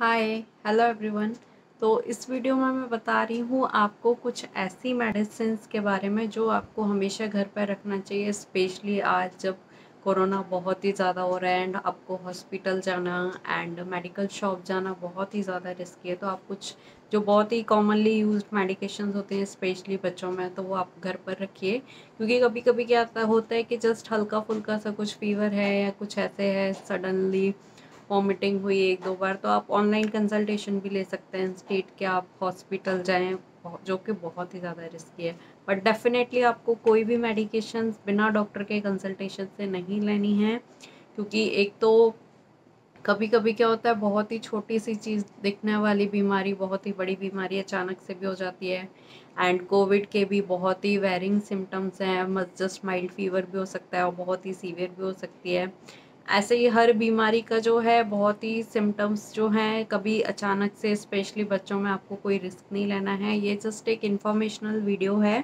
Hi hello everyone. तो इस video में मैं बता रही हूँ आपको कुछ ऐसी मेडिसिन्स के बारे में जो आपको हमेशा घर पर रखना चाहिए, स्पेशली आज जब कोरोना बहुत ही ज़्यादा हो रहा है एंड आपको हॉस्पिटल जाना एंड मेडिकल शॉप जाना बहुत ही ज़्यादा रिस्की है। तो आप कुछ जो बहुत ही कॉमनली यूज्ड मेडिकेशंस होते हैं स्पेशली बच्चों में, तो वो आप घर पर रखिए। क्योंकि कभी कभी क्या होता है कि जस्ट हल्का फुल्का सा कुछ फीवर है या कुछ ऐसे है, सडनली वॉमिटिंग हुई एक दो बार, तो आप ऑनलाइन कंसल्टेशन भी ले सकते हैं इंस्टेड कि आप हॉस्पिटल जाएं, जो कि बहुत ही ज़्यादा रिस्की है। बट डेफिनेटली आपको कोई भी मेडिकेशंस बिना डॉक्टर के कंसल्टेशन से नहीं लेनी है, क्योंकि एक तो कभी कभी क्या होता है, बहुत ही छोटी सी चीज़ दिखने वाली बीमारी बहुत ही बड़ी बीमारी अचानक से भी हो जाती है। एंड कोविड के भी बहुत ही वेरिंग सिम्टम्स हैं, जस्ट माइल्ड फीवर भी हो सकता है और बहुत ही सीवियर भी हो सकती है। ऐसे ही हर बीमारी का जो है बहुत ही सिम्टम्स जो हैं कभी अचानक से, स्पेशली बच्चों में आपको कोई रिस्क नहीं लेना है। ये जस्ट एक इंफॉर्मेशनल वीडियो है।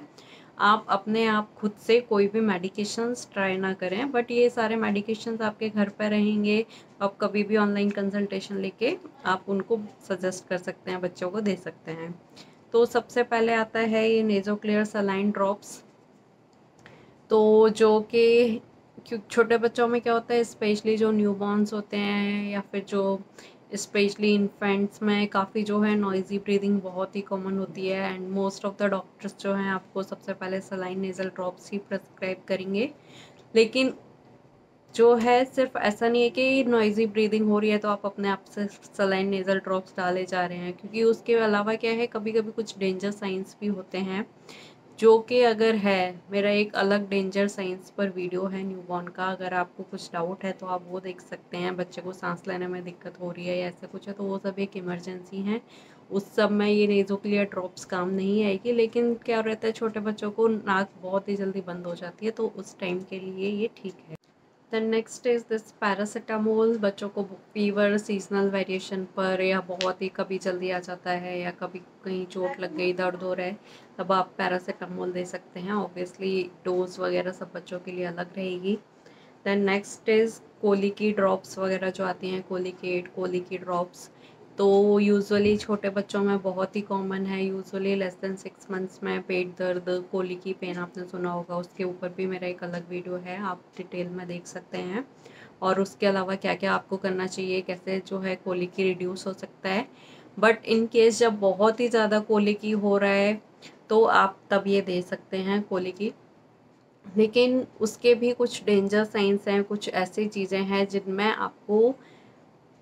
आप अपने आप खुद से कोई भी मेडिकेशंस ट्राई ना करें, बट ये सारे मेडिकेशंस आपके घर पर रहेंगे। आप कभी भी ऑनलाइन कंसल्टेशन लेके आप उनको सजेस्ट कर सकते हैं, बच्चों को दे सकते हैं। तो सबसे पहले आता है ये नेज़ोक्लेयर सलाइन ड्रॉप्स। तो जो कि छोटे बच्चों में क्या होता है, स्पेशली जो न्यूबॉर्न्स होते हैं या फिर जो स्पेशली इन्फेंट्स में काफ़ी जो है नॉइज़ी ब्रीदिंग बहुत ही कॉमन होती है। And most of the doctors जो हैं आपको सबसे पहले सलाइन नेज़ल ड्रॉप्स ही प्रेस्क्राइब करेंगे। लेकिन जो है सिर्फ ऐसा नहीं है कि नॉइज़ी ब्रीदिंग हो रही है तो आप अपने आप से सलाइन नेज़ल ड्रॉप्स डाले जा रहे हैं, क्योंकि उसके अलावा क्या है, कभी कभी कुछ डेंजर साइंस भी होते हैं जो कि अगर है, मेरा एक अलग डेंजर साइंस पर वीडियो है न्यूबॉर्न का, अगर आपको कुछ डाउट है तो आप वो देख सकते हैं। बच्चे को सांस लेने में दिक्कत हो रही है या ऐसा कुछ है तो वो सब एक इमरजेंसी है, उस सब में ये नेज़ोक्लियर ड्रॉप्स काम नहीं आएगी। लेकिन क्या रहता है, छोटे बच्चों को नाक बहुत ही जल्दी बंद हो जाती है, तो उस टाइम के लिए ये ठीक है। Then next is this paracetamol. बच्चों को फीवर सीजनल वेरिएशन पर या बहुत ही कभी जल्दी आ जाता है या कभी कहीं चोट लग गई, दर्द हो रहा है, तब आप पैरासिटामोल दे सकते हैं। ऑब्वियसली डोज वगैरह सब बच्चों के लिए अलग रहेगी। देन नेक्स्ट इज़ कोली की ड्रॉप्स वगैरह जो आती हैं, कोलिकेट, कोली की ड्रॉप्स। तो यूजुअली छोटे बच्चों में बहुत ही कॉमन है, यूजुअली लेस देन 6 मंथ्स में पेट दर्द, कोली की पेन आपने सुना होगा, उसके ऊपर भी मेरा एक अलग वीडियो है, आप डिटेल में देख सकते हैं। और उसके अलावा क्या क्या आपको करना चाहिए, कैसे जो है कोली की रिड्यूस हो सकता है। बट इन केस जब बहुत ही ज़्यादा कोली की हो रहा है तो आप तब ये दे सकते हैं कोली की। लेकिन उसके भी कुछ डेंजर साइंस हैं, कुछ ऐसी चीज़ें हैं जिनमें आपको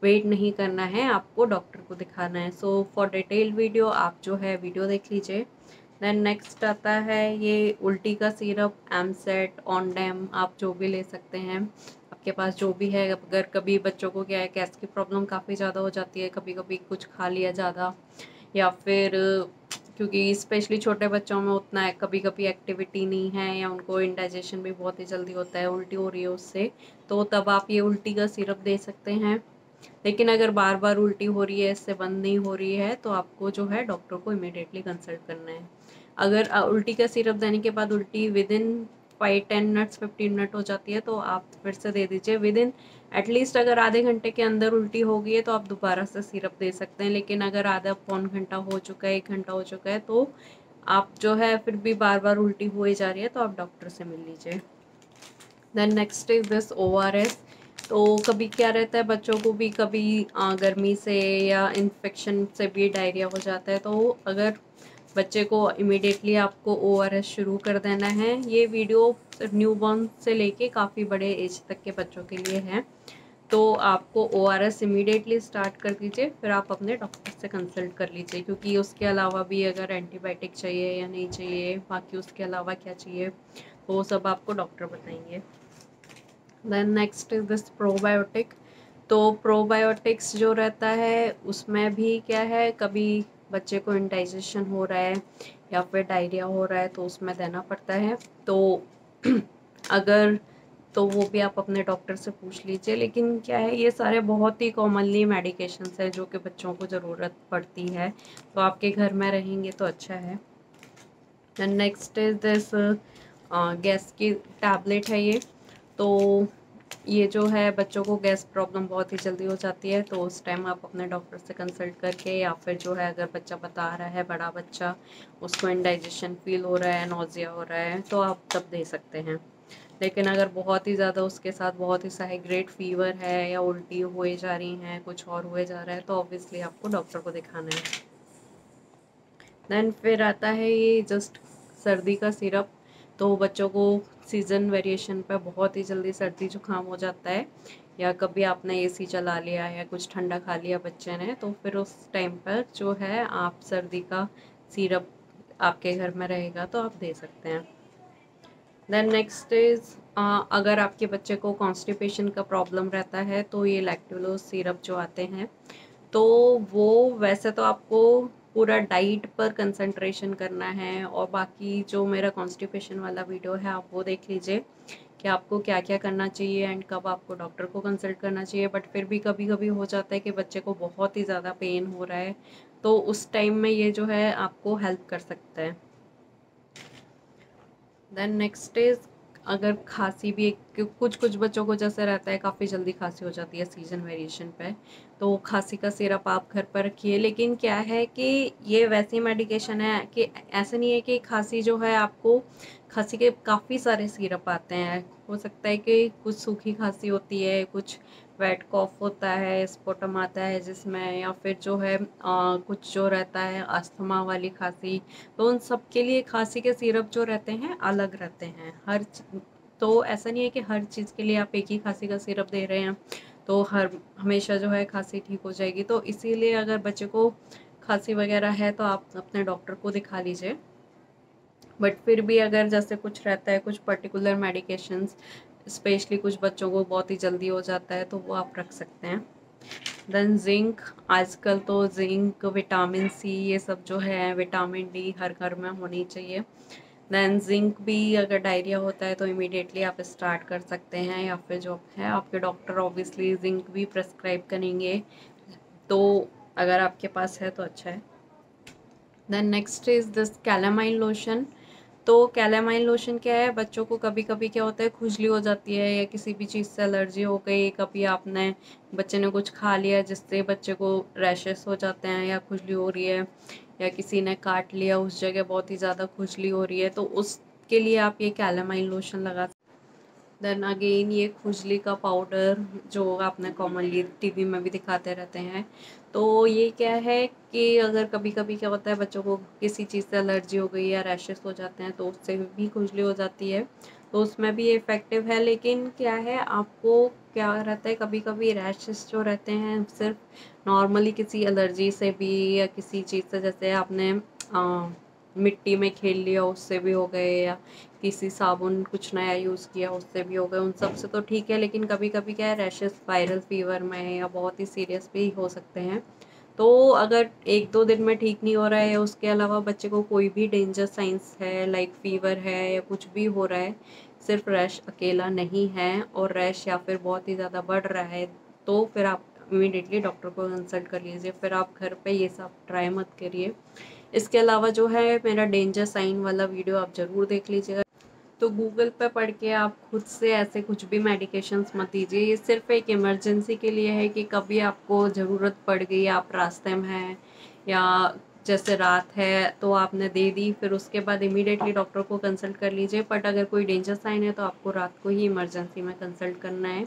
वेट नहीं करना है, आपको डॉक्टर को दिखाना है। सो फॉर डिटेल वीडियो आप जो है वीडियो देख लीजिए। देन नेक्स्ट आता है ये उल्टी का सिरप, एमसेट, ऑनडेम, आप जो भी ले सकते हैं, आपके पास जो भी है। अगर कभी बच्चों को क्या है, गैस की प्रॉब्लम काफ़ी ज़्यादा हो जाती है, कभी कभी कुछ खा लिया ज़्यादा, या फिर क्योंकि स्पेशली छोटे बच्चों में उतना कभी कभी एक्टिविटी नहीं है या उनको इंडाइजेशन भी बहुत ही जल्दी होता है, उल्टी हो रही है उससे, तो तब आप ये उल्टी का सिरप दे सकते हैं। लेकिन अगर बार बार उल्टी हो रही है, इससे बंद नहीं हो रही है, तो आपको जो है डॉक्टर को इमीडिएटली कंसल्ट करना है। अगर उल्टी का सिरप देने के बाद उल्टी विद इन 5-10 मिनट्स 15 मिनट हो जाती है तो आप फिर से दे दीजिए। विद इन एटलीस्ट अगर आधे घंटे के अंदर उल्टी हो गई है तो आप दोबारा से सिरप दे सकते हैं। लेकिन अगर आधा पौन घंटा हो चुका है, 1 घंटा हो चुका है, तो आप जो है फिर भी बार बार उल्टी हुई जा रही है तो आप डॉक्टर से मिल लीजिए। Then next is this ORS। तो कभी क्या रहता है, बच्चों को भी कभी गर्मी से या इन्फेक्शन से भी डायरिया हो जाता है, तो अगर बच्चे को इमीडिएटली आपको ORS शुरू कर देना है। ये वीडियो न्यूबॉर्न से लेके काफ़ी बड़े एज तक के बच्चों के लिए है। तो आपको ORS इमीडिएटली स्टार्ट कर दीजिए, फिर आप अपने डॉक्टर से कंसल्ट कर लीजिए, क्योंकि उसके अलावा भी अगर एंटीबायोटिक चाहिए या नहीं चाहिए, बाकी उसके अलावा क्या चाहिए, वो सब आपको डॉक्टर बताएंगे। Then next is this probiotic. तो प्रोबायोटिक्स जो रहता है उसमें भी क्या है, कभी बच्चे को इंडाइजेशन हो रहा है या फिर डायरिया हो रहा है तो उसमें देना पड़ता है। तो अगर तो वो भी आप अपने डॉक्टर से पूछ लीजिए। लेकिन क्या है, ये सारे बहुत ही कॉमनली मेडिकेशंस है जो कि बच्चों को ज़रूरत पड़ती है, तो आपके घर में रहेंगे तो अच्छा है। Then next is this gas की टैबलेट है ये। तो ये जो है बच्चों को गैस प्रॉब्लम बहुत ही जल्दी हो जाती है, तो उस टाइम आप अपने डॉक्टर से कंसल्ट करके, या फिर जो है अगर बच्चा बता रहा है, बड़ा बच्चा, उसको इंडाइजेशन फील हो रहा है, नोज़िया हो रहा है, तो आप तब दे सकते हैं। लेकिन अगर बहुत ही ज़्यादा उसके साथ बहुत ही हाई ग्रेड फीवर है, या उल्टी हुए जा रही हैं, कुछ और हुए जा रहा है, तो ऑब्वियसली आपको डॉक्टर को दिखाना है। देन फिर आता है ये जस्ट सर्दी का सिरप। तो बच्चों को सीज़न वेरिएशन पे बहुत ही जल्दी सर्दी जुकाम हो जाता है, या कभी आपने एसी चला लिया या कुछ ठंडा खा लिया बच्चे ने, तो फिर उस टाइम पर जो है आप सर्दी का सिरप आपके घर में रहेगा तो आप दे सकते हैं। देन नेक्स्ट इज़, अगर आपके बच्चे को कॉन्स्टिपेशन का प्रॉब्लम रहता है, तो ये लैक्टुलोज सिरप जो आते हैं, तो वो वैसे तो आपको पूरा डाइट पर कंसंट्रेशन करना है, और बाकी जो मेरा कॉन्स्टिपेशन वाला वीडियो है आप वो देख लीजिए कि आपको क्या क्या करना चाहिए एंड कब आपको डॉक्टर को कंसल्ट करना चाहिए। बट फिर भी कभी कभी हो जाता है कि बच्चे को बहुत ही ज़्यादा पेन हो रहा है, तो उस टाइम में ये जो है आपको हेल्प कर सकता है। देन नेक्स्ट इज, अगर खांसी भी कुछ कुछ बच्चों को जैसे रहता है, काफ़ी जल्दी खांसी हो जाती है सीजन वेरिएशन पे, तो खांसी का सिरप आप घर पर रखिए। लेकिन क्या है कि ये वैसी मेडिकेशन है कि ऐसा नहीं है कि खांसी जो है आपको, खांसी के काफ़ी सारे सिरप आते हैं। हो सकता है कि कुछ सूखी खांसी होती है, कुछ वेट कॉफ होता है, स्पोटम आता है जिसमें, या फिर जो है कुछ जो रहता है अस्थमा वाली खांसी, तो उन सब के लिए खांसी के सिरप जो रहते हैं अलग रहते हैं। तो ऐसा नहीं है कि हर चीज़ के लिए आप एक ही खांसी का सिरप दे रहे हैं तो हर हमेशा जो है खांसी ठीक हो जाएगी। तो इसीलिए अगर बच्चे को खांसी वगैरह है तो आप अपने डॉक्टर को दिखा लीजिए। बट फिर भी अगर जैसे कुछ रहता है, कुछ पर्टिकुलर मेडिकेशंस, स्पेशली कुछ बच्चों को बहुत ही जल्दी हो जाता है, तो वो आप रख सकते हैं। देन जिंक, आजकल तो जिंक, विटामिन सी, ये सब जो है, विटामिन डी हर घर में होनी चाहिए। देन जिंक भी अगर डायरिया होता है तो इमीडिएटली आप स्टार्ट कर सकते हैं, या फिर जो है आपके डॉक्टर ऑब्वियसली जिंक भी प्रेस्क्राइब करेंगे, तो अगर आपके पास है तो अच्छा है। Then next is this calamine lotion. तो कैलामाइन लोशन क्या है, बच्चों को कभी कभी क्या होता है, खुजली हो जाती है या किसी भी चीज़ से एलर्जी हो गई, कभी आपने बच्चे ने कुछ खा लिया जिससे बच्चे को रैशेस हो जाते हैं या खुजली हो रही है, या किसी ने काट लिया उस जगह बहुत ही ज़्यादा खुजली हो रही है, तो उसके लिए आप ये कैलामाइन लोशन लगा। देन अगेन ये खुजली का पाउडर जो आपने कॉमनली टीवी में भी दिखाते रहते हैं, तो ये क्या है कि अगर कभी कभी क्या होता है बच्चों को किसी चीज़ से एलर्जी हो गई या रैशेस हो जाते हैं, तो उससे भी खुजली हो जाती है, तो उसमें भी ये इफ़ेक्टिव है। लेकिन क्या है, आपको क्या रहता है, कभी कभी रैशेस जो रहते हैं सिर्फ नॉर्मली किसी एलर्जी से भी, या किसी चीज़ से, जैसे आपने मिट्टी में खेल लिया उससे भी हो गए, या किसी साबुन कुछ नया यूज़ किया उससे भी हो गए, उन सब से तो ठीक है। लेकिन कभी कभी क्या है, रैशेस वायरल फीवर में या बहुत ही सीरियस भी हो सकते हैं। तो अगर एक दो दिन में ठीक नहीं हो रहा है, या उसके अलावा बच्चे को कोई भी डेंजर साइंस है, लाइक फीवर है या कुछ भी हो रहा है, सिर्फ रैश अकेला नहीं है, और रैश या फिर बहुत ही ज़्यादा बढ़ रहा है, तो फिर आप इमीडिएटली डॉक्टर को कंसल्ट कर लीजिए। फिर आप घर पे ये सब ट्राई मत करिए। इसके अलावा जो है मेरा डेंजर साइन वाला वीडियो आप ज़रूर देख लीजिएगा। तो गूगल पे पढ़ के आप खुद से ऐसे कुछ भी मेडिकेशंस मत दीजिए। ये सिर्फ एक इमरजेंसी के लिए है कि कभी आपको ज़रूरत पड़ गई, आप रास्ते में हैं, या जैसे रात है तो आपने दे दी, फिर उसके बाद इमीडिएटली डॉक्टर को कंसल्ट कर लीजिए। बट अगर कोई डेंजर साइन है तो आपको रात को ही इमरजेंसी में कंसल्ट करना है।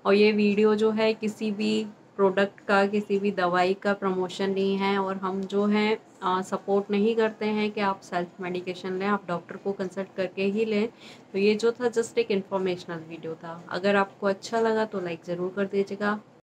और ये वीडियो जो है किसी भी प्रोडक्ट का, किसी भी दवाई का प्रमोशन नहीं है, और हम जो हैं सपोर्ट नहीं करते हैं कि आप सेल्फ मेडिकेशन लें, आप डॉक्टर को कंसल्ट करके ही लें। तो ये जो था जस्ट एक इन्फॉर्मेशनल वीडियो था। अगर आपको अच्छा लगा तो लाइक ज़रूर कर दीजिएगा।